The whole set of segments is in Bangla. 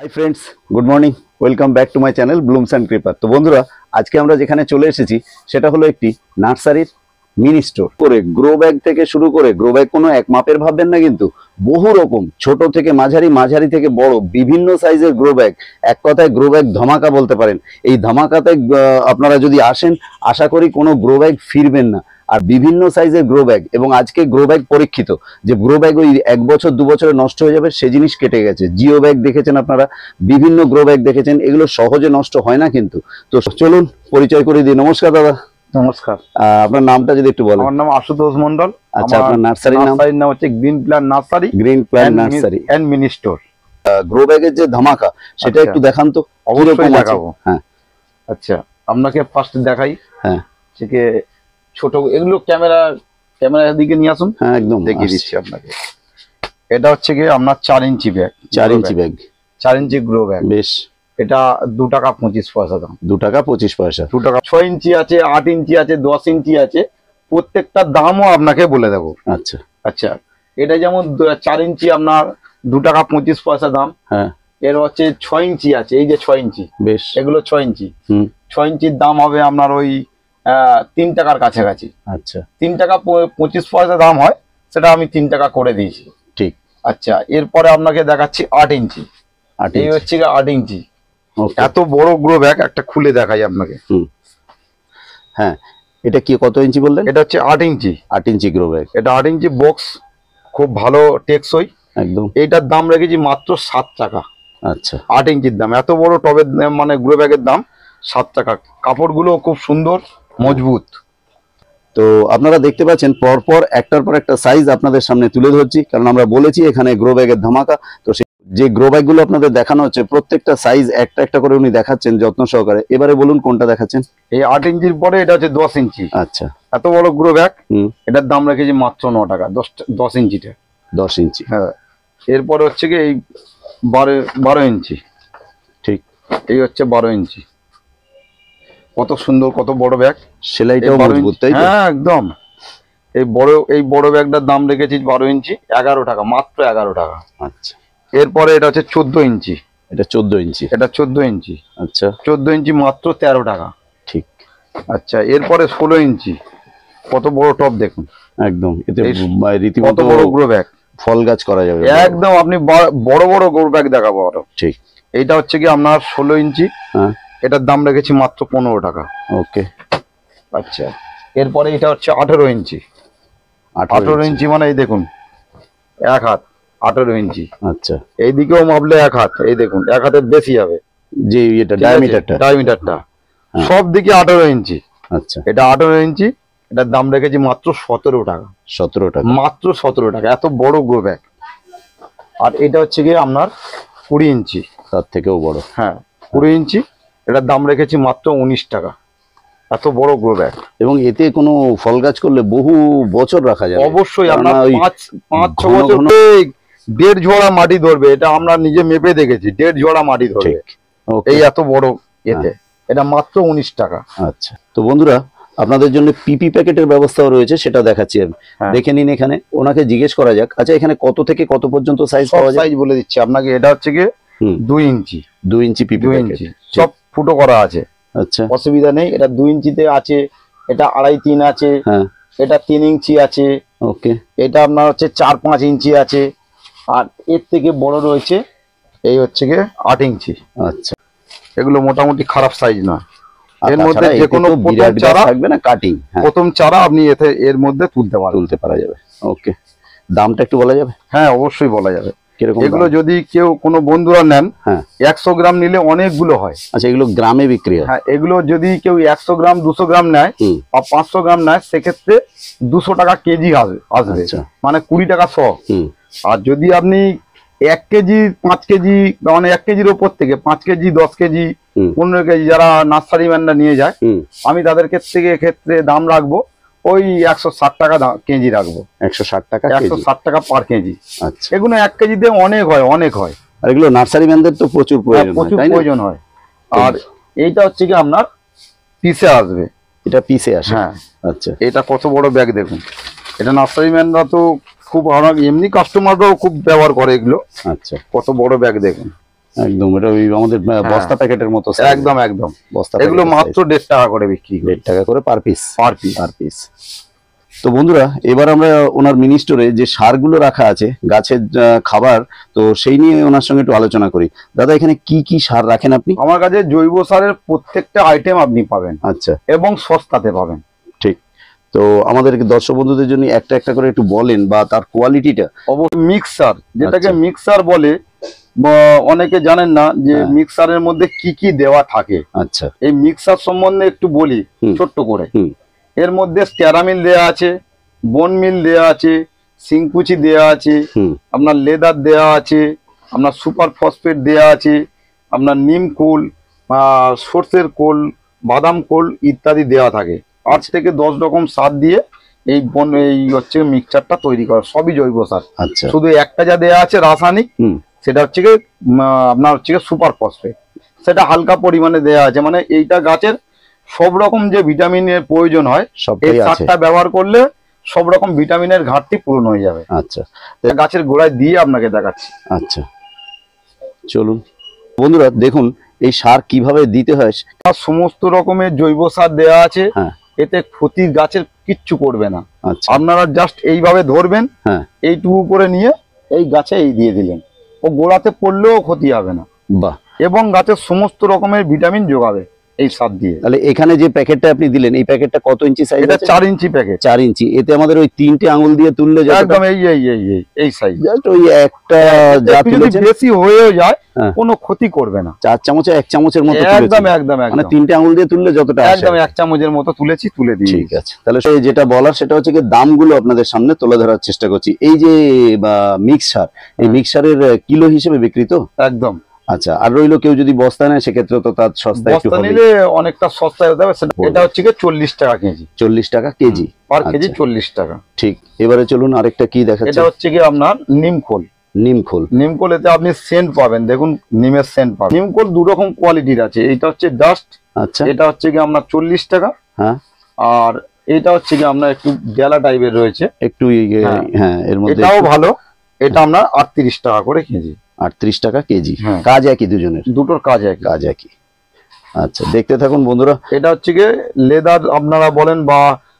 Hi friends, good morning. Welcome back to my channel blooms and creeper. তো বন্ধুরা, আজকে আমরা যেখানে চলে এসেছি সেটা হলো একটি নার্সারির মিনি স্টোর। করে গ্রো ব্যাগ থেকে শুরু করে, গ্রো ব্যাগ কোনো এক মাপের ভাববেন না, কিন্তু বহু রকম, ছোট থেকে মাঝারি, মাঝারি থেকে বড়, বিভিন্ন সাইজের গ্রো ব্যাগ। এক কথায় গ্রো ব্যাগ ধামাকা বলতে পারেন। এই ধামাকাতে আপনারা যদি আসেন, আশা করি কোনো গ্রো ব্যাগ ফিরবেন না। আর বিভিন্ন সাইজের গ্রো ব্যাগ, এবং আজকে গ্রো ব্যাগ পরীক্ষিত, যে গ্রো ব্যাগ ওই 1 বছর 2 বছরে নষ্ট হয়ে যাবে সে জিনিস কেটে গেছে। জিও ব্যাগ দেখেছেন আপনারা, বিভিন্ন গ্রো ব্যাগ দেখেছেন, এগুলো সহজে নষ্ট হয় না কিন্তু। তো চলুন পরিচয় করে দিই। নমস্কার দাদা। নমস্কার। আপনার নামটা যদি একটু বলেন। আমার নাম আশুতোষ মন্ডল। আচ্ছা, আপনার নার্সারির নাম হচ্ছে green plan nursery. Green plan nursery and mini store. Grow ব্যাগের যে ধামাকা সেটা একটু দেখান তো। অবশ্যই দেখাবো। হ্যাঁ, আচ্ছা, আপনাকে ফার্স্ট দেখাই। হ্যাঁ, থেকে ছোট এগুলো ক্যামেরার দিকে নিয়ে আসুন। হ্যাঁ, একদম দেখিয়ে দিচ্ছি আপনাকে। এটা হচ্ছে কি আপনার 4 ইঞ্চি ব্যাগ। 4 ইঞ্চি ব্যাগ, 4 ইঞ্চি গ্রো ব্যাগ। বেশ। এটা 2 টাকা 25 পয়সা দাম। 2 টাকা 25 পয়সা। 2 টাকা। 6 ইঞ্চি আছে, 8 ইঞ্চি আছে, 10 ইঞ্চি আছে। প্রত্যেকটা দামও আপনাকে বলে দেবো। আচ্ছা আচ্ছা, এটা যেমন 4 ইঞ্চি আপনার 2 টাকা 25 পয়সা দাম। হ্যাঁ, এর হচ্ছে 6 ইঞ্চি আছে, এই যে 6 ইঞ্চি, বেশ। এগুলো 6 ইঞ্চি। 6 ইঞ্চির দাম হবে আপনার ওই 3 টাকার কাছাকাছি। আচ্ছা, 3 টাকা 25 পয়সা দাম হয়, সেটা আমি 3 টাকা করে দিয়েছি। ঠিক। আচ্ছা, এরপরে আপনাকে দেখাচ্ছি 8 ইঞ্চি। এই হচ্ছে 8 ইঞ্চি। এত বড় গ্রো ব্যাগ একটা খুলে দেখাই আপনাকে। হ্যাঁ, এটা কি কত ইঞ্চি বললেন? এটা হচ্ছে 8 ইঞ্চি। 8 ইঞ্চি গ্রো ব্যাগ। এটা 8 ইঞ্চি বক্স, খুব ভালো টেকসই একদম। এইটার দাম রেখেছি মাত্র 7 টাকা। আচ্ছা, 8 ইঞ্চির দাম, এত বড় টবের মানে গ্রো ব্যাগের দাম 7 টাকা। কাপড়গুলো খুব সুন্দর, মজবুত। তো আপনারা দেখতে পাচ্ছেন পরপর একটার পর একটা সাইজ আপনাদের সামনে তুলে ধরছি, কারণ আমরা বলেছি এখানে গ্রো ব্যাগের ধামাকা। তো যে গ্রো ব্যাগগুলো আপনাদের দেখানো হচ্ছে, প্রত্যেকটা সাইজ একটা একটা করে উনি দেখাচ্ছেন যত্ন সহকারে। এবারে বলুন কোনটা দেখাচ্ছেন। এই 8 ইঞ্চির পরে এটা হচ্ছে 10 ইঞ্চি। আচ্ছা, এত বড় গ্রো ব্যাগ, এটার দাম রেখেছি মাত্র 9 টাকা। 10 ইঞ্চিটা। 10 ইঞ্চি, হ্যাঁ। এরপরে হচ্ছে কি এই 12 ইঞ্চি। ঠিক, এই হচ্ছে 12 ইঞ্চি। কত সুন্দর, কত বড় ব্যাগ। সেলাইটাও মজবুত, তাই তো? হ্যাঁ, একদম। এই বড় ব্যাগটার দাম রেখেছি 12 ইঞ্চি, 11 টাকা, মাত্র 11 টাকা। আচ্ছা, এরপরে এটা হচ্ছে 14 ইঞ্চি। এটা 14 ইঞ্চি। এটা 14 ইঞ্চি। আচ্ছা, 14 ইঞ্চি মাত্র 13 টাকা। ঠিক। আচ্ছা, এরপরে 16 ইঞ্চি। কত বড় টপ দেখুন, একদম। এতে রীতিমতো বড় গ্রো ব্যাগ, ফল গাছ করা যাবে একদম। আপনি বড় বড় গ্রো ব্যাগ দেখাবো আরো। ঠিক। এইটা হচ্ছে কি আপনার 16 ইঞ্চি। হ্যাঁ, এটার দাম রেখেছি মাত্র 15 টাকা। ওকে। আচ্ছা, এরপরে এটা হচ্ছে 18 ইঞ্চি। 18 ইঞ্চি মানে এই দেখুন, 1 হাত 18 ইঞ্চি। আচ্ছা, এইদিকেও মাপলে 1 হাত, এই দেখুন 1 হাতের বেশি হবে যে এটা ডায়ামিটারটা সব দিকে 18 ইঞ্চি। আচ্ছা, এটা 18 ইঞ্চি। এটার দাম রেখেছি মাত্র 17 টাকা। 17 টাকা, মাত্র 17 টাকা। এত বড় গ্রো ব্যাগ। আর এটা হচ্ছে কি আপনার 20 ইঞ্চি, তার থেকেও বড়। হ্যাঁ, 20 ইঞ্চি। এটার দাম রেখেছি মাত্র 19 টাকা। এত বড় গ্রো ব্যাগ, এবং এতে কোনো ফল গাছ করলে বহু বছর রাখা যাবে। অবশ্যই আপনার 5-6 বছর 1.5 ঝোড়া মাটি ধরবে। এটা আমরা নিজে মেপে দেখেছি, 1.5 ঝোড়া মাটি ধরবে। এই এত বড় এতে। এটা মাত্র 19 টাকা। আচ্ছা, তো বন্ধুরা, আপনাদের জন্য পিপি প্যাকেটের ব্যবস্থাও রয়েছে, সেটা দেখাচ্ছি আমি। দেখে নিন। এখানে ওনাকে জিজ্ঞেস করা যাক। আচ্ছা, এখানে কত থেকে কত পর্যন্ত সাইজ পাওয়া যায়? সাইজ বলে দিচ্ছি আপনাকে। এটা হচ্ছে কি 2 ইঞ্চি। 2 ইঞ্চি পিপি প্যাকেট, সব ফুটো করা আছে। আচ্ছা, অসুবিধা নেই। এটা 2 ইঞ্চিতে আছে, এটা 2.5-3 আছে, এটা 3 ইঞ্চি আছে, ওকে। এটা আপনার হচ্ছে 4-5 ইঞ্চি আছে, আর এর থেকে বড় রয়েছে এই হচ্ছে কি 8 ইঞ্চি। আচ্ছা, এগুলো মোটামুটি খারাপ সাইজ নয়। এর মধ্যে যে কোনো চারা থাকবে না, কাটিং। প্রথম চারা আপনি এর মধ্যে তুলতে পারা যাবে। ওকে, দামটা একটু বলা যাবে? হ্যাঁ, অবশ্যই বলা যাবে। এগুলো যদি কেউ কোনো বন্ধুরা নেন, 100 গ্রাম নিলে অনেকগুলো হয়। আচ্ছা, এগুলো গ্রামে বিক্রি হয়? হ্যাঁ, এগুলো যদি কেউ 100 গ্রাম 200 গ্রাম নেয় বা 500 গ্রাম নেয়, সেক্ষেত্রে 200 টাকা কেজি আসবে, মানে 20 টাকা শ। আর যদি আপনি 1 কেজি 5 কেজি, মানে 1 কেজির ওপর থেকে 5 কেজি 10 কেজি 15 কেজি যারা নার্সারি ম্যানরা নিয়ে যায়, আমি তাদের থেকে এক্ষেত্রে দাম রাখবো ওই 160 টাকা কেজি রাখবো। 160 টাকা, 160 টাকা পার কেজি। আচ্ছা, এগুলো 1 কেজিতে অনেক হয়। আর এগুলো নার্সারি ম্যানদের তো প্রচুর প্রয়োজন হয়। আর এইটা হচ্ছে কি আপনার পিসে আসবে। এটা পিসে আসে? হ্যাঁ। আচ্ছা, এটা কত বড় ব্যাগ দেখুন। এটা নার্সারি ম্যানরা তো খুব, এমনি কাস্টমাররাও খুব ব্যবহার করে এগুলো। আচ্ছা, কত বড় ব্যাগ দেখুন। একদম এটা ওই আমাদের বস্তা প্যাকেটের মতো size। একদম একদম বস্তা এগুলো প্যাকেটের মাত্র size। 1.5 টাকা করে বিক্রি করি। 1.5 টাকা করে per piece. Per piece. Per piece. তো বন্ধুরা এবার আমরা ওনার মিনি স্টোরে যে সারগুলো রাখা আছে গাছের খাবার, তো সেই নিয়ে ওনার সঙ্গে একটু আলোচনা করি। দাদা এখানে কি কি সার রাখেন আপনি? আমার কাছে জৈব সারের প্রত্যেকটা আইটেম আপনি পাবেন, আচ্ছা এবং সস্তাতে পাবেন। ঠিক। তো আমাদের দর্শক বন্ধুদের জন্য একটা একটা করে একটু বলেন বা তার কোয়ালিটিটা। অবশ্যই মিক্সার, যেটাকে আচ্ছা। মিক্সার বলে, অনেকে জানেন না যে হ্যাঁ। মিক্সারের মধ্যে কি কি দেওয়া থাকে। আচ্ছা এই মিক্সার সম্বন্ধে একটু বলি ছোট্ট করে। এর মধ্যে স্টেরামিল দেয়া আছে, বোন মিল দেয়া আছে, সিংকুচি দেয়া আছে, আপনার লেদার দেয়া আছে, আপনার সুপার ফসফেট দেয়া আছে, আপনার নিম খোল, সর্ষের খোল, বাদাম খোল ইত্যাদি দেওয়া থাকে। 8 থেকে 10 রকম সার দিয়ে এই হচ্ছে মিক্সচারটা তৈরি করা, সবই জৈব সার। আচ্ছা শুধু একটা যা দেয়া আছে রাসায়নিক, সেটা হচ্ছে কি আপনার হচ্ছে সুপার ফসফেট, সেটা হালকা পরিমাণে দেয়া আছে। মানে এইটা গাছের সব রকম যে ভিটামিনের প্রয়োজন হয় এই সবটাই আছে। সারটা ব্যবহার করলে সব রকম ভিটামিনের ঘাটতি পূরণ হয়ে যাবে। আচ্ছা গাছের গোড়ায় দিয়ে আপনাকে দেখাচ্ছি। আচ্ছা চলুন বন্ধুরা দেখুন এই সার কিভাবে দিতে হয়। আর সমস্ত রকমের জৈব সার দেয়া আছে। হ্যাঁ। এতে ক্ষতি গাছের কিচ্ছু করবে না। আচ্ছা আপনারা জাস্ট এইভাবে ধরবেন, হ্যাঁ এইটুকু করে নিয়ে এই গাছে এই দিয়ে দিলেন, ও গোড়াতে পড়লেও ক্ষতি হবে না, বাহ। এবং গাছের সমস্ত রকমের ভিটামিন যোগাবে এই সার দিয়ে। তাহলে এখানে যে প্যাকেটটা আপনি দিলেন এই প্যাকেটটা কত ইঞ্চি সাইজ? এটা 4 ইঞ্চি প্যাকেট। 4 ইঞ্চি। এতে আমাদের ওই 3টে আঙুল দিয়ে তুললে একদম এই সাইজ। জাস্ট ওই একটা যা যদি তুলেছেন বেশি হয়েও যায় হ্যাঁ। কোনো ক্ষতি করবে না। 4 চামচে 1 চামচের মতো একদম তুলেছেন। একদম মানে একদম 3টে আঙুল দিয়ে তুললে যতটা আসে। একদম 1 চামচের মতো তুলেছি, তুলে দিই। ঠিক আছে, তাহলে সেই যেটা বলার সেটা হচ্ছে কি দামগুলো আপনাদের সামনে তুলে ধরার চেষ্টা করছি। এই যে মিক্সার, এই মিক্সারের কিলো হিসেবে বিক্রি তো? একদম। আচ্ছা, আর রইলো কেউ যদি বস্তা নেয় সেক্ষেত্রে তো তার সস্তা একটু বস্তা হবে। নিলে অনেকটা সস্তায় হতে হবে। এটা হচ্ছে কি 40 টাকা কেজি। 40 টাকা কেজি পার কেজি আচ্ছা। 40 টাকা। ঠিক। এবারে চলুন আরেকটা কি দেখাচ্ছে। এটা হচ্ছে কি আপনার নিমখোল। নিমখোল। নিমখোল এতে আপনি সেন্ট পাবেন, দেখুন নিমের সেন্ট পাবেন। নিমখোল 2 রকম কোয়ালিটির আছে, এটা হচ্ছে ডাস্ট। আচ্ছা এটা হচ্ছে কি আপনার 40 টাকা। হ্যাঁ। আর এটা হচ্ছে কি আপনার একটু ডেলা টাইপের রয়েছে, একটু হ্যাঁ এর মধ্যে এটাও ভালো। এটা আপনার 38 টাকা করে কেজি। 38 টাকা কেজি। হ্যাঁ। কাজ একই দুজনের? দুটোর কাজ একই। কাজ একই। আচ্ছা দেখতে থাকুন বন্ধুরা। এটা হচ্ছে কি লেদার আপনারা বলেন বা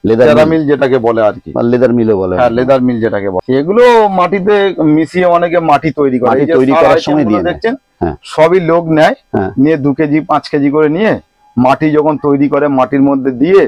লেদার মিল যেটাকে বলে আর কি। লেদার মিলও বলে। হ্যাঁ, লেদার মিল যেটাকে বলে। এগুলো মাটিতে মিশিয়ে অনেকে মাটি তৈরি করে। মাটি এই যে তৈরি সার করার item সময় গুলো দিয়ে দেয়। দেখছেন, হ্যাঁ। সবই লোক নেয়, হ্যাঁ। নিয়ে 2 কেজি 5 কেজি করে নিয়ে মাটি যখন তৈরি করে মাটির মধ্যে দিয়ে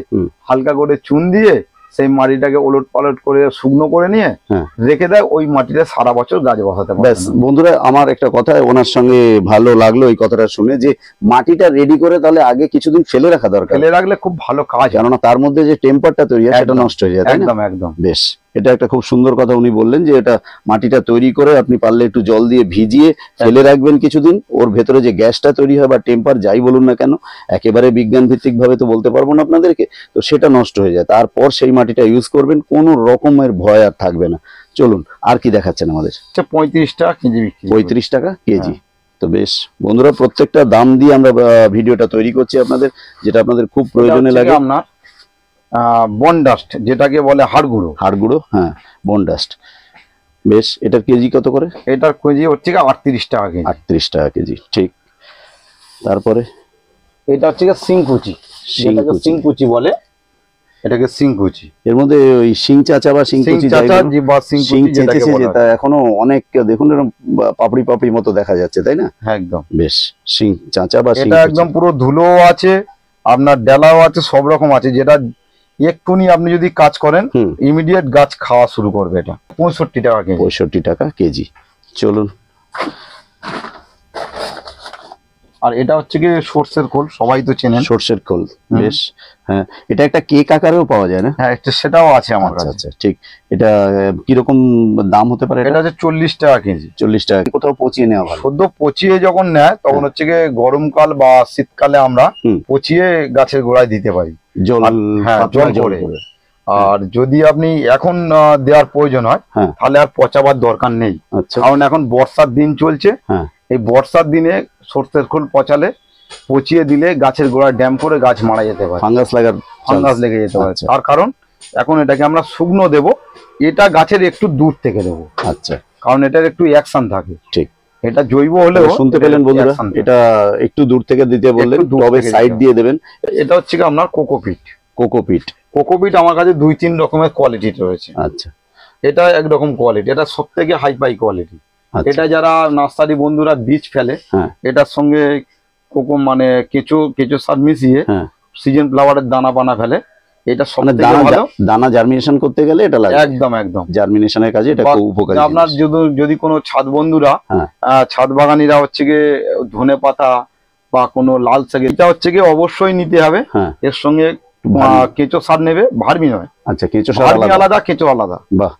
হালকা করে চুন দিয়ে সেই মাটিটাকে ওলট পালট করে শুকনো করে নিয়ে হ্যাঁ। রেখে দেয়। ওই মাটিতে সারা বছর গাছ বসাতে পারে। ব্যাস বন্ধুরা, আমার একটা কথা ওনার সঙ্গে ভালো লাগলো এই কথাটা শুনে, যে মাটিটা রেডি করে তাহলে আগে কিছুদিন ফেলে রাখা দরকার, ফেলে রাখলে খুব ভালো কাজ হয়। কেননা তার মধ্যে যে টেম্পারটা তৈরি হয় সেটা একদম, নষ্ট হয়ে যায়, তাই না? একদম একদম। বেশ, এটা একটা খুব সুন্দর কথা উনি বললেন, যে এটা মাটিটা তৈরি করে আপনি পারলে একটু জল দিয়ে ভিজিয়ে ফেলে রাখবেন কিছুদিন। ওর ভেতরে যে গ্যাসটা তৈরি হয় বা টেম্পার যাই বলুন না কেন, একেবারে বিজ্ঞান ভিত্তিক ভাবে তো বলতে পারবো না আপনাদেরকে, তো সেটা নষ্ট হয়ে যায়। তারপর সেই মাটিটা ইউজ করবেন, কোনো রকমের ভয় আর থাকবে না। চলুন আর কি দেখাচ্ছেন আমাদের। 35 টাকা কেজি বিক্রি। 35 টাকা কেজি। তো বেশ বন্ধুরা, প্রত্যেকটা দাম দিয়ে আমরা ভিডিওটা তৈরি করছি আপনাদের, যেটা আপনাদের খুব প্রয়োজনে লাগে। আপনার বনডাস্ট যেটাকে বলে হাড়গুঁড়ো। হাড়গুঁড়ো, হ্যাঁ, বনডাস্ট। বেশ, এটার কেজি কত করে? এটার কেজি হচ্ছে 38 টাকা কেজি। 38 টাকা কেজি, ঠিক। তারপরে এটা হচ্ছে সিংকুচি, সিংকুচি বলে, এটাকে সিংকুচি। এর মধ্যে ওই শিং চাচা বা শিংকুচি শিং চেঁচেছে, যেটা এখনো অনেক দেখুন এরকম পাপড়ি পাপড়ি মতো দেখা যাচ্ছে, তাই না? একদম। বেশ, শিং চাচা বা এটা একদম পুরো ধুলো আছে, আপনার ডেলাও আছে, সব রকম আছে। যেটা এক্ষুনি আপনি যদি কাজ করেন ইমিডিয়েট গাছ খাওয়া শুরু করবে। এটা 65 টাকা কেজি। 65 টাকা কেজি। চলুন। আর এটা হচ্ছে কি সর্ষের খোল, সবাই তো চেনেন। সর্ষের খোল, বেশ। হ্যাঁ, এটা একটা কেক আকারেও পাওয়া যায় না? হ্যাঁ, সেটাও আছে আমার কাছে। আচ্ছা, ঠিক। এটা কিরকম দাম হতে পারে? এটা হচ্ছে 40 টাকা কেজি। 40 টাকা। কোথাও পচিয়ে নেওয়া ভালো? সদ্য পচিয়ে যখন নেয় তখন হচ্ছে কি গরমকাল বা শীতকালে আমরা পচিয়ে গাছের গোড়ায় দিতে পারি জল। হ্যাঁ, জল করে। আর যদি আপনি এখন দেওয়ার প্রয়োজন হয় তাহলে আর পচাবার দরকার নেই, কারণ এখন বর্ষার দিন চলছে। এই বর্ষার দিনে সর্ষের খোল পচালে, পচিয়ে দিলে গাছের গোড়ায় ড্যাম করে গাছ মারা যেতে পারে, ফাঙ্গাস লেগে যেতে পারে। তার কারণ এখন এটাকে আমরা শুকনো দেব, এটা গাছের একটু দূর থেকে দেবো। আচ্ছা, কারণ এটার একটু অ্যাকশন থাকে। ঠিক। এটা জৈব হলেও শুনতে পেলেন বন্ধুরা, এটা একটু দূর থেকে দিতে বললেন, তবে সাইড দিয়ে দেবেন। এটা হচ্ছে কি আপনার কোকোপিট। কোকোপিট, কোকোপিট আমার কাছে 2-3 রকমের কোয়ালিটি রয়েছে। আচ্ছা, এটা একরকম কোয়ালিটি, এটা সব থেকে হাই কোয়ালিটি। এটা যারা নার্সারি বন্ধুরা বীজ ফেলে, এটার সঙ্গে কোকো মানে কেঁচো সার মিশিয়ে সিজন ফ্লাওয়ারের দানা পানা ফেলে, এটা সবথেকে ভালো। দানা জার্মিনেশন করতে গেলে এটা লাগে, একদম জার্মিনেশনের কাজে এটা খুব উপকারী। আপনার যদি কোনো ছাদ বন্ধুরা, ছাদ বাগানিরা হচ্ছে গিয়ে ধনে পাতা বা কোনো লাল শাক, এটা হচ্ছে গিয়ে অবশ্যই নিতে হবে। এর সঙ্গে কেঁচো সার নেবে, ভার্মি নয়। আচ্ছা, কেঁচো সার আলাদা, কেঁচো আলাদা। বাহ,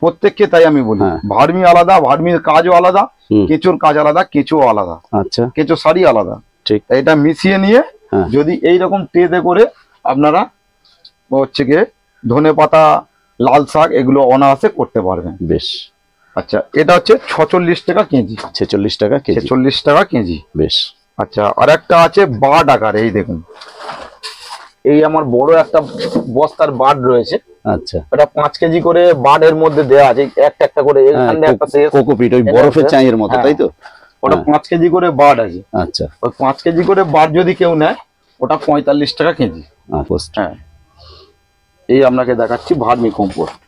প্রত্যেককে তাই আমি বলি, ভার্মি আলাদা, ভার্মির কাজও আলাদা, কেঁচোর কাজ আলাদা, কেঁচো আলাদা। আচ্ছা, কেঁচো সারই আলাদা। ঠিক, এটা মিশিয়ে নিয়ে যদি এইরকম ট্রেতে করে আপনারা হচ্ছে গিয়ে ধনে পাতা, লাল শাক এগুলো অনায়াসে করতে পারবেন। বেশ, আচ্ছা, এটা হচ্ছে 46 টাকা কেজি। 46 টাকা কেজি, 46 টাকা কেজি। বেশ, আচ্ছা, আর একটা আছে বাড আকার, এই দেখুন, এই আমার বড় একটা বস্তার বাড রয়েছে। আচ্ছা, এটা 5 কেজি করে বাড এর মধ্যে দেওয়া আছে, একটা করে। এখানে একটা কোকোপিট, ওই বরফের চাইয়ের মতো, তাই তো? ওটা 5 কেজি করে বাড আছে। আচ্ছা, ওই 5 কেজি করে বাড যদি কেউ নেয়, ওটা 45 টাকা কেজি। হ্যাঁ, এই আপনাকে দেখাচ্ছি ভার্মি কম্পোস্ট।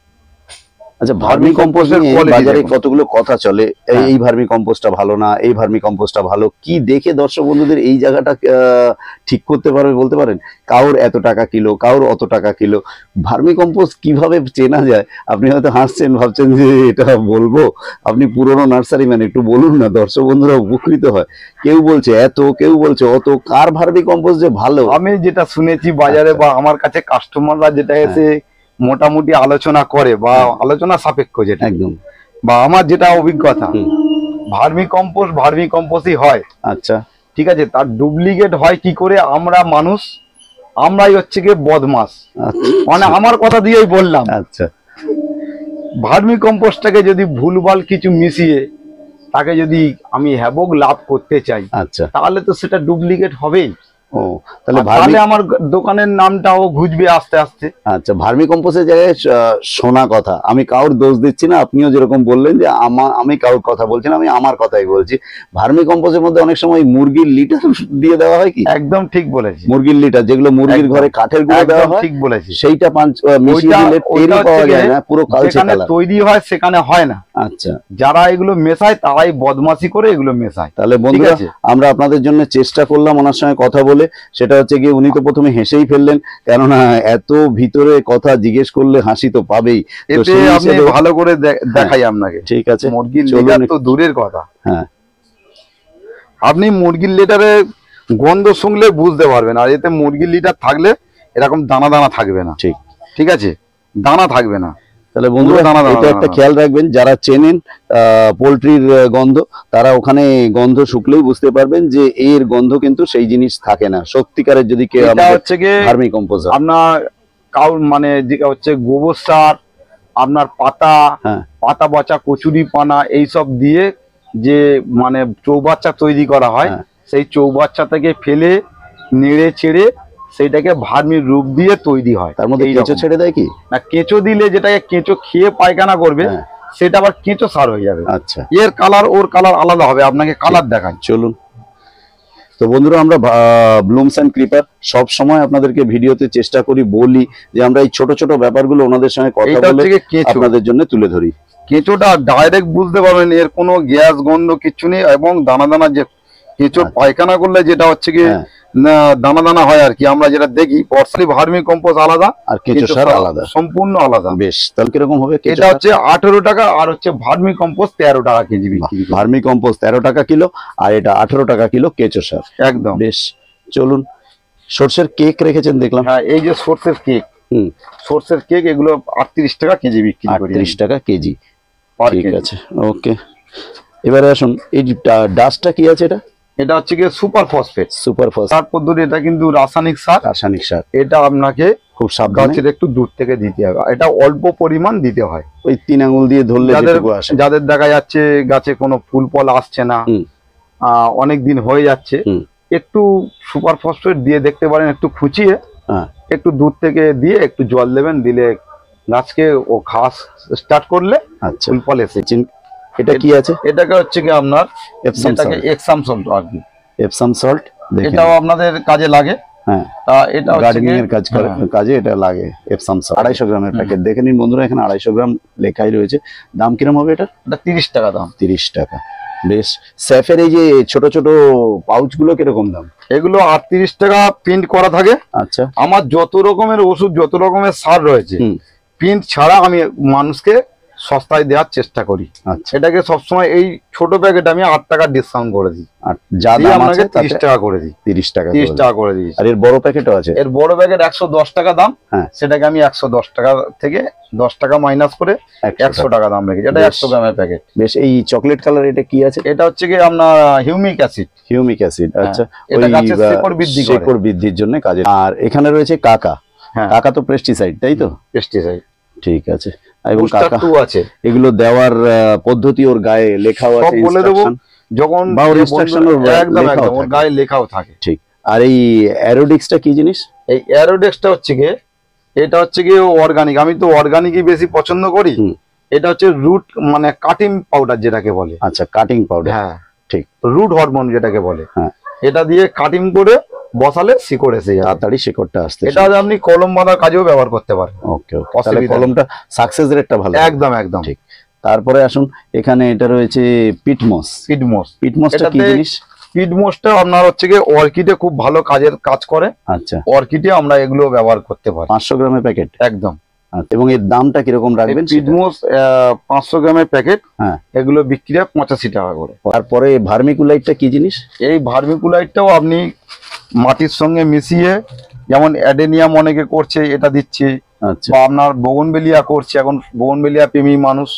আচ্ছা, ভার্মি কম্পোস্টের বাজারে কতগুলো কথা চলে, এই ভার্মি কম্পোস্টটা ভালো না, এই ভার্মি কম্পোস্টটা ভালো। কি দেখে দর্শক বন্ধুদের এই জায়গাটা ঠিক করতে পারবে বলতে পারেন? কাউর এত টাকা কিলো, কাউর অত টাকা কিলো। ভার্মি কম্পোস্ট কিভাবে চেনা যায়? আপনি হয়তো হাসছেন, ভাবছেন যে এটা বলবো। আপনি পুরনো নার্সারি ম্যান, একটু বলুন না, দর্শক বন্ধুরা উপকৃত হয়। কেউ বলছে এত, কেউ বলছে অত, কার ভার্মি কম্পোস্ট যে ভালো? আমি যেটা শুনেছি বাজারে বা আমার কাছে কাস্টমাররা যেটা এসে মোটামুটি আলোচনা করে বা আলোচনা সাপেক্ষ, যেটা একদম বা আমার যেটা অভিজ্ঞতা, ভার্মি কম্পোস্টই হয়। আচ্ছা, ঠিক আছে, তার ডুপ্লিকেট হয় কি করে? আমরা মানুষ, আমরাই হচ্ছে গিয়ে বদমাস, মানে আমার কথা দিয়েই বললাম। আচ্ছা, ভার্মি কম্পোস্টটাকে যদি ভুলভাল কিছু মিশিয়ে তাকে যদি আমি হ্যাবক লাভ করতে চাই, আচ্ছা, তাহলে তো সেটা ডুপ্লিকেট হবেই। ও, তাহলে আমার দোকানের নামটাও ঘুচবে আস্তে আস্তে। আচ্ছা, ভার্মি কম্পোস্টের জায়গায় শোনা কথা, আমি কারোর দোষ দিচ্ছি না। আপনিও যেরকম বললেন যে আমি কারোর কথা বলছি না, আমি আমার কথাই বলছি। ভার্মি কম্পোস্টের মধ্যে অনেক সময় মুরগির লিটার দিয়ে দেওয়া হয় কি? একদম ঠিক বলেছি, মুরগির লিটার, যেগুলো মুরগির ঘরে কাঠের গুঁড়ো দেওয়া হয়, ঠিক বলেছি, সেইটা মিশিয়ে দিলে টেরি পাওয়া যায় না, পুরো কালচে কালার তৈরি হয়, সেখানে হয় না। আচ্ছা, যারা এগুলো মেশায় তারাই বদমাশি করে এগুলো মেশায়। তাহলে বন্ধুরা, আমরা আপনাদের জন্য চেষ্টা করলাম ওনার সঙ্গে কথা বলে। সেটা হচ্ছে গিয়ে উনি তো প্রথমে হেসেই ফেললেন, কেননা এত ভিতরে কথা জিজ্ঞেস করলে হাসি তো পাবেই। আপনি ভালো করে দেখাই আপনাকে। ঠিক আছে, মুরগির লিটার তো দূরের কথা, হ্যাঁ, আপনি মুরগির লিটারে গন্ধ শুনলে বুঝতে পারবেন। আর এতে মুরগির লিটার থাকলে এরকম দানা দানা থাকবে না। ঠিক, ঠিক আছে, দানা থাকবে না। তাহলে বন্ধুরা, এটা একটা খেয়াল রাখবেন, যারা চেনেন পোলট্রির গন্ধ, তারা ওখানে গন্ধ শুকলেই বুঝতে পারবেন যে এর গন্ধ কিন্তু সেই জিনিস থাকে না সত্যিকারের। যদি কেউ হচ্ছে গিয়ে ভার্মি কম্পোস্ট, আপনার কাউর মানে যেটা হচ্ছে গোবর সার, আপনার পাতা, পাতা পচা কচুরি পানা, এইসব দিয়ে যে মানে চৌবাচ্চা তৈরি করা হয়, সেই চৌবাচ্চা থেকে ফেলে নেড়ে চেড়ে সেইটাকে ভার্মির রূপ দিয়ে তৈরি হয়। তার মধ্যে কেঁচো ছেড়ে দেয় কি না? কেঁচো দিলে যেটাকে কেঁচো খেয়ে পায়খানা করবে, সেটা আবার কেঁচো সার হয়ে যাবে। আচ্ছা, এর কালার ওর কালার আলাদা হবে। আপনাকে কালার দেখাই, চলুন। তো বন্ধুরা, আমরা ব্লুমস এন্ড ক্রিপার সব সময় আপনাদেরকে ভিডিওতে চেষ্টা করি, বলি যে আমরা এই ছোট ছোট ব্যাপারগুলো ওনাদের সঙ্গে কথা বলে আপনাদের জন্য তুলে ধরি। কেঁচোটা ডাইরেক্ট বুঝতে পারবেন, এর কোনো গ্যাস গন্ধ কিচ্ছু নেই, এবং দানা দানা যে কেঁচো পায়খানা করলে যেটা হচ্ছে কি দানা দানা হয় আর কি, আমরা যেটা দেখি। পরসালি ভার্মি কম্পোস্ট আলাদা আর কেঁচো সার আলাদা, সম্পূর্ণ আলাদা। বেশ, তাহলে কিরকম হবে? এটা হচ্ছে 18 টাকা, আর হচ্ছে ভার্মি কম্পোস্ট 13 টাকা কেজি। ভার্মি কম্পোস্ট 13 টাকা কিলো, আর এটা 18 টাকা কিলো কেঁচো সার। একদম বেশ, চলুন। সরষের কেক রেখেছেন দেখলাম। হ্যাঁ, এই যে সরষের কেক, সরষের কেক, এগুলো 38 টাকা কেজি বিক্রি করি। 38 টাকা কেজি, ঠিক আছে, ওকে। এবারে আসুন, এই ডাস্টটা কি আছে? এটা হচ্ছে কি সুপার ফসফেট। সুপার ফসফেট পদ্ধতি, এটা কিন্তু রাসায়নিক সার। রাসায়নিক সার, এটা আপনাকে খুব সাবধানে একটু দূর থেকে দিতে হবে। এটা অল্প পরিমাণ দিতে হয়, ওই 3 আঙ্গুল দিয়ে ধরলে যেটুকু আসে। যাদের দেখা যাচ্ছে গাছে কোনো ফুল ফল আসছে না, অনেক দিন হয়ে যাচ্ছে, একটু সুপার ফসফেট দিয়ে দেখতে পারেন, একটু খুঁচিয়ে একটু দূর থেকে দিয়ে একটু জল দেবেন, দিলে গাছকে ও ঘাস স্টার্ট করলে ফুল ফল এসেছে। এটা কি আছে? এটাকে হচ্ছে কি আপনার এক্সাম সল্ট আর কি, এপসাম সল্ট, এটাও আপনাদের কাজে লাগে। হ্যাঁ, তা এটা গার্ডেনিং এর কাজে এটা লাগে। এপসাম সল্ট 250 গ্রামের প্যাকেট, দেখে নিন বন্ধুরা, এখানে 250 গ্রাম লেখাই রয়েছে। দাম কিরকম হবে এটা? এটা 30 টাকা দাম। 30 টাকা। বেশ। স্যাফের এই যে ছোট ছোট পাউচ গুলো কিরকম দাম? এগুলো 38 টাকা প্রিন্ট করা থাকে। আচ্ছা। আমার যত রকমের ওষুধ, যত রকমের সার রয়েছে, প্রিন্ট ছাড়া আমি মানুষকে সস্তায় দেওয়ার চেষ্টা করি। আচ্ছা। এটাকে সবসময় এই ছোট প্যাকেট আমি 8 টাকা ডিসকাউন্ট করে দিই, আর যা দাম আছে 30 টাকা করে দিই। 30 টাকা 30 টাকা করে দিই। আর এর বড় প্যাকেটও আছে? এর বড় প্যাকেট 110 টাকা দাম। হ্যাঁ, সেটাকে আমি 110 টাকা থেকে 10 টাকা মাইনাস করে 100 টাকা দাম রেখেছি। এটা 100 গ্রামের প্যাকেট। বেশ। এই চকলেট কালার এটা কি আছে? এটা হচ্ছে কি আপনার হিউমিক অ্যাসিড। Humic acid. আচ্ছা, এটা গাছের শিকড় বৃদ্ধি করে, শিকড় বৃদ্ধির জন্য কাজে। আর এখানে রয়েছে কাকা। হ্যাঁ, কাকা তো পেস্টিসাইড, তাই তো? পেস্টিসাইড। ঠিক আছে। এবং কাকা আছে, এগুলো দেওয়ার পদ্ধতি ওর গায়ে লেখাও আছে, বলে দেবো যখন ইনস্ট্রাকশন একদম ওর গায়ে লেখাও থাকে। ঠিক। আর এই অ্যারোডিক্সটা কি জিনিস? এই অ্যারোডেক্সটা হচ্ছে কি, এটা হচ্ছে কি অর্গানিক। আমি তো অর্গানিকই বেশি পছন্দ করি। এটা হচ্ছে রুট মানে কাটিং পাউডার যেটাকে বলে। আচ্ছা, কাটিং পাউডার। হ্যাঁ, ঠিক। রুট হরমোন যেটাকে বলে। হ্যাঁ, এটা দিয়ে কাটিং করে বসালে শিকড় এসে যায়, তাড়াতাড়ি শিকড়টা আসতে। এটা আপনি কলম বাঁধার কাজেও ব্যবহার করতে পারেন। ওকে ওকে, তাহলে কলমটা সাকসেস রেটটা ভালো। একদম একদম ঠিক। তারপরে আসুন, এখানে এটা রয়েছে পিটমস। পিটমসটা কি জিনিস? পিটমসটা আপনার হচ্ছে কি অর্কিডে খুব ভালো কাজ করে। আচ্ছা, অর্কিডে আমরা এগুলো ব্যবহার করতে পারি। 500 গ্রামের প্যাকেট। একদম। এবং এর দামটা কিরকম রাখবেন? পিটমস 500 গ্রামের প্যাকেট। হ্যাঁ, এগুলো বিক্রি হয় 85 টাকা করে। তারপরে ভার্মিকুলাইটটা কি জিনিস? এই ভার্মিকুলাইটটাও আপনি মাটির সঙ্গে মিশিয়ে, যেমন অ্যাডেনিয়াম অনেকে করছে, এটা দিচ্ছি। আচ্ছা। বা আপনার বোগনভেলিয়া করছে, এখন বোগনভেলিয়া প্রেমী মানুষ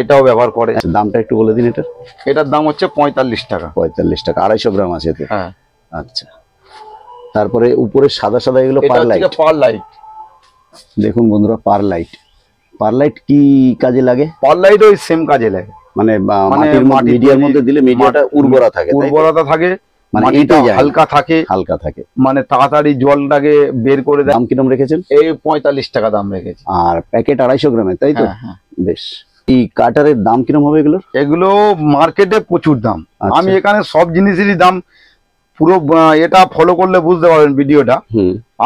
এটাও ব্যবহার করে। দামটা একটু বলে দিন। এটার দাম হচ্ছে 45 টাকা। 45 টাকা, 250 গ্রাম আছে এতে। হ্যাঁ। আচ্ছা। তারপরে উপরে সাদা সাদা এগুলো পারলাইট। পারলাইট দেখুন বন্ধুরা, পারলাইট কি কাজে লাগে? পারলাইট ওই সেম কাজে লাগে, মানে মাটির মিডিয়ার মধ্যে দিলে মিডিয়াটা উর্বরতা থাকে, মানে এটা হালকা থাকে, মানে তাড়াতাড়ি জলটাকে বের করে দেয়। দাম কিরকম রেখেছেন? এই 45 টাকা দাম রেখেছি। আর প্যাকেট 250 গ্রামের, তাই তো? হ্যাঁ। বেশ। এই কাটারের দাম কিরকম হবে এগুলো? এগুলো মার্কেটে প্রচুর দাম। আমি এখানে সব জিনিসেরই দাম পুরো এটা ফলো করলে বুঝতে পারবেন ভিডিওটা।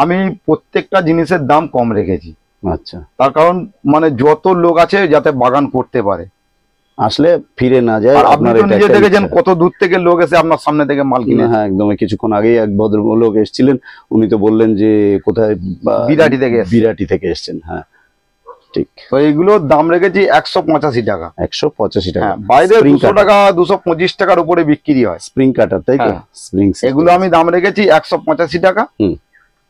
আমি প্রত্যেকটা জিনিসের দাম কম রেখেছি। আচ্ছা। তার কারণ মানে যত লোক আছে যাতে বাগান করতে পারে, আসলে ফিরে না যায়। আপনি তো নিজে দেখেছেন কত দূর থেকে লোক এসে আপনার সামনে থেকে মাল কিনে। হ্যাঁ, একদম। কিছুক্ষণ আগেই এক ভদ্রলোক এসেছিলেন, উনি তো বললেন যে কোথায়, বিরাটি থেকে এসেছেন। হ্যাঁ, ঠিক। তো এইগুলোর দাম রেখেছি 185 টাকা। 185 টাকা। বাইরে 200 টাকা 225 টাকার উপরে বিক্রি হয় স্প্রিং কাটার, তাই তো? এগুলো আমি দাম রেখেছি 185 টাকা।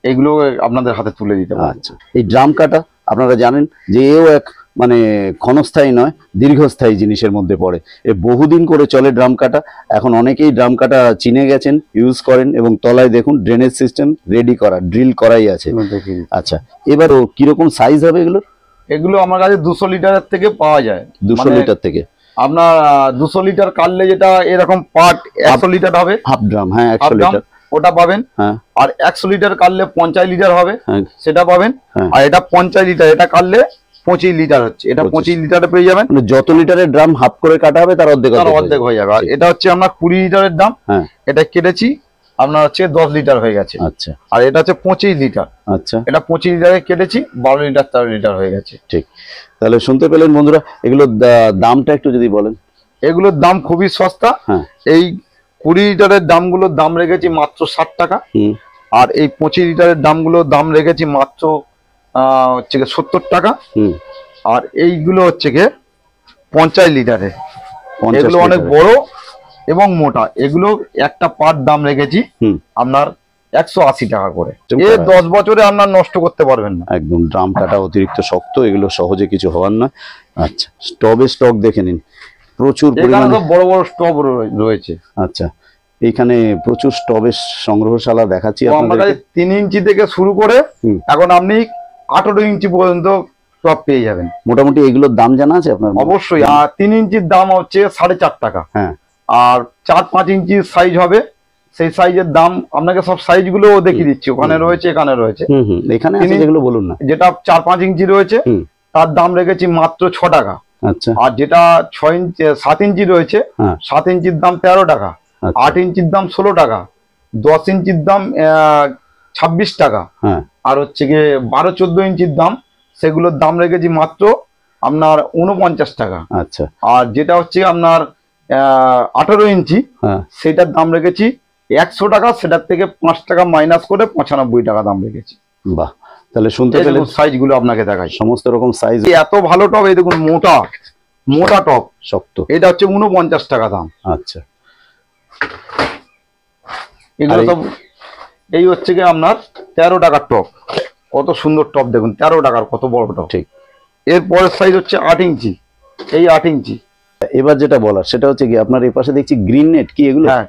এগুলো আপনাদের হাতে তুলে দিতে পারি। আচ্ছা। এই ড্রাম কাটা আপনারা জানেন যে এও এক মানে ক্ষণস্থায়ী নয়, দীর্ঘস্থায়ী জিনিসের মধ্যে পড়ে। এ বহুদিন করে চলে ড্রাম কাটা। এখন অনেকেই ড্রাম কাটা চিনে গেছেন, ইউজ করেন, এবং তলায় দেখুন ড্রেনেজ সিস্টেম রেডি করা, ড্রিল করাই আছে। আচ্ছা, এবার কিরকম সাইজ হবে এগুলোর? এগুলো আমার কাছে 200 লিটারের থেকে পাওয়া যায়। 200 লিটার থেকে আপনার 200 লিটার কাটলে যেটা এরকম পার্ট 100 লিটার হবে, হাফ ড্রাম। হ্যাঁ, 100 লিটার ওটা পাবেন। হ্যাঁ। আর 100 লিটার কাটলে 50 লিটার হবে, সেটা পাবেন। হ্যাঁ। আর এটা 50 লিটার, এটা কাটলে 25 লিটার হচ্ছে, এটা 25 লিটারে পেয়ে যাবেন। মানে যত লিটারের ড্রাম হাফ করে কাটা হবে তার অর্ধেক হয়ে যাবে। আর এটা হচ্ছে আপনার 20 লিটারের দাম। হ্যাঁ, এটা কেটেছি আপনার হচ্ছে 10 লিটার হয়ে গেছে। আচ্ছা। আর এটা হচ্ছে 25 লিটার। আচ্ছা, এটা 25 লিটারে কেটেছি 12 লিটার 13 লিটার হয়ে গেছে। ঠিক। তাহলে শুনতে পেলেন বন্ধুরা, এগুলোর দামটা একটু যদি বলেন। এগুলোর দাম খুবই সস্তা। হ্যাঁ। এই 20 লিটারের দামগুলোর দাম রেখেছি মাত্র 60 টাকা। আর এই 25 লিটারের দামগুলোর দাম রেখেছি মাত্র হচ্ছে 70 টাকা। আর এইগুলো হচ্ছে 50 লিটারের। এগুলো অনেক বড় এবং মোটা। এগুলো একটা পার দাম রেখেছি আপনার 180 টাকা করে। 10 বছরে আপনার নষ্ট করতে পারবেন না। একদম। ড্রাম কাটা অতিরিক্ত শক্ত, এগুলো সহজে কিছু হওয়ার না। আচ্ছা, স্টক দেখে নিন, প্রচুর পরিমাণে বড় বড় স্টক রয়েছে। আচ্ছা, এইখানে প্রচুর স্টবের সংগ্রহশালা দেখাচ্ছি আপনাদের। 3 ইঞ্চি থেকে শুরু করে এখন আপনি 18 ইঞ্চি পর্যন্ত টপ পেয়ে যাবেন। মোটামুটি এগুলোর দাম জানা আছে আপনার? অবশ্যই। আর 3 ইঞ্চির দাম হচ্ছে 4.5 টাকা। হ্যাঁ। আর 4-5 ইঞ্চির সাইজ হবে, সেই সাইজের দাম আপনাকে সব সাইজ গুলো দেখিয়ে দিচ্ছি। ওখানে রয়েছে, এখানে রয়েছে। এখানে আছে যেগুলো বলুন না। যেটা 4-5 ইঞ্চি রয়েছে তার দাম রেখেছি মাত্র 6 টাকা। আচ্ছা। আর যেটা 6 ইঞ্চি 7 ইঞ্চি রয়েছে, 7 ইঞ্চির দাম 13 টাকা, 8 ইঞ্চির দাম 16 টাকা, 10 ইঞ্চির দাম 26 টাকা, আর হচ্ছে গিয়ে 12-14 ইঞ্চির দাম, সেগুলোর দাম রেখেছি মাত্র আপনার 49 টাকা। আচ্ছা। আর যেটা হচ্ছে আপনার 18 ইঞ্চি, সেটার দাম রেখেছি 100 টাকা, সেটার থেকে 5 টাকা মাইনাস করে 95 টাকা দাম রেখেছি। বাহ, তাহলে শুনতে পেলেন সাইজ গুলো আপনাকে দেখাই, সমস্ত রকম সাইজ। এত ভালো টপ, এই দেখুন মোটা মোটা টপ, শক্ত, এটা হচ্ছে 49 টাকা দাম। আচ্ছা, এগুলো সব এই হচ্ছে কি আপনার 13 টাকার টপ। কত সুন্দর টপ দেখুন, 13 টাকার, কত বড় টপ। ঠিক। এর পরের সাইজ হচ্ছে 8 ইঞ্চি, এই 8 ইঞ্চি। এবার যেটা বলার সেটা হচ্ছে কি, আপনার এই পাশে দেখছি গ্রিন নেট, কি এগুলো? হ্যাঁ,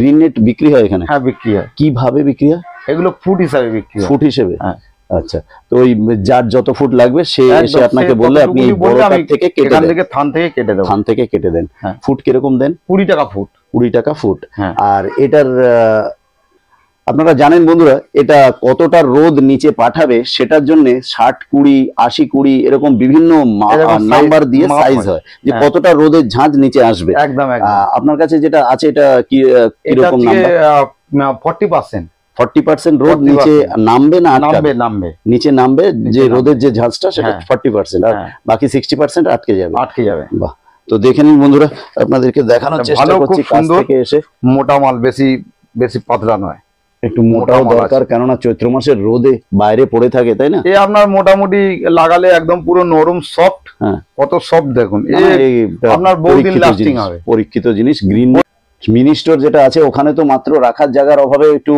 গ্রিন নেট বিক্রি হয় এখানে? হ্যাঁ, বিক্রি হয়। কিভাবে বিক্রি হয়? এগুলো ফুট হিসাবে বিক্রি হয়। ফুট হিসেবে? হ্যাঁ। আচ্ছা, তো ওই যার যত ফুট লাগবে সে এসে আপনাকে বললে আপনি বড় কাঠ থেকে কেটে দেন? থেকে থান থেকে কেটে দেব। থান থেকে কেটে দেন। ফুট কিরকম দেন? 20 টাকা ফুট। 20 টাকা ফুট। আর এটার আপনারা জানেন বন্ধুরা, এটা কতটা রোদ নিচে পাঠাবে সেটার জন্য 60, 20, 80, 20 এরকম বিভিন্ন নাম্বার দিয়ে সাইজ হয়, যে কতটা রোদের ঝাঁজ নিচে আসবে। একদম। আপনার কাছে যেটা আছে এটা কি কিরকম নাম্বার? 40%। 40% রোদ নিচে নামবে না আটকাবে? নামবে, নিচে নামবে, যে রোদের যে ঝাঁজটা সেটা 40%, আর বাকি 60% আটকে যাবে। বাহ, তো দেখে নিন বন্ধুরা, আপনাদেরকে দেখানোর চেষ্টা করছি কাছ থেকে এসে। মোটা মাল, বেশি পাতলা নয়, একটু মোটাও দরকার, কেননা চৈত্র মাসের রোদে বাইরে পড়ে থাকে, তাই না? এই আপনার মোটামুটি লাগালে একদম পুরো নরম সফট। কত সফট দেখুন, আপনার বহুদিন লাস্টিং হবে। পরীক্ষিত জিনিস। গ্রিন মিনি স্টোর যেটা আছে ওখানে তো মাত্র রাখার জায়গার অভাবে একটু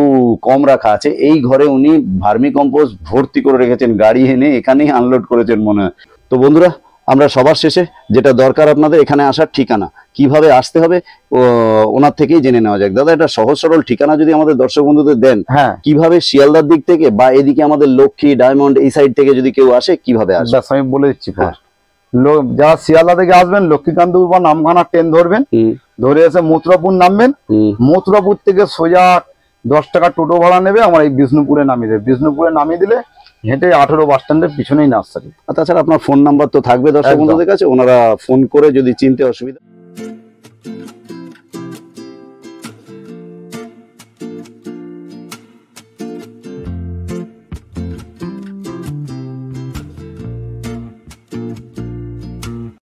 কম রাখা আছে, এই ঘরে উনি ভার্মি কম্পোস্ট ভর্তি করে রেখেছেন, গাড়ি এনে এখানেই আনলোড করেছেন মনে হয়। তো বন্ধুরা, আমরা সবার শেষে যেটা দরকার আপনাদের এখানে আসার ঠিকানা, কিভাবে আসতে হবে ওনার থেকেই জেনে নেওয়া যাক। দাদা, এটা সহজ সরল ঠিকানা যদি আমাদের দর্শক বন্ধুদের দেন, কিভাবে শিয়ালদার দিক থেকে বা এদিকে আমাদের লক্ষ্মী, ডায়মন্ড এই সাইড থেকে যদি কেউ আসে কিভাবে আসবে? আমি বলে দিচ্ছি। যারা শিয়ালদা থেকে আসবেন, লক্ষ্মীকান্তপুর বা নামখানা ট্রেন ধরবেন, ধরে এসে মথুরাপুর নামবেন, মথুরাপুর থেকে সোজা 10 টাকা টোটো ভাড়া নেবে, আমার এই বিষ্ণুপুরে নামিয়ে দেবে। বিষ্ণুপুরে নামিয়ে দিলে হেঁটে 18 বাস স্ট্যান্ডের পিছনেই নার্সারি। তাছাড়া আপনার ফোন নাম্বার তো থাকবে দর্শক বন্ধুদের কাছে, ওনারা ফোন করে যদি চিনতে অসুবিধা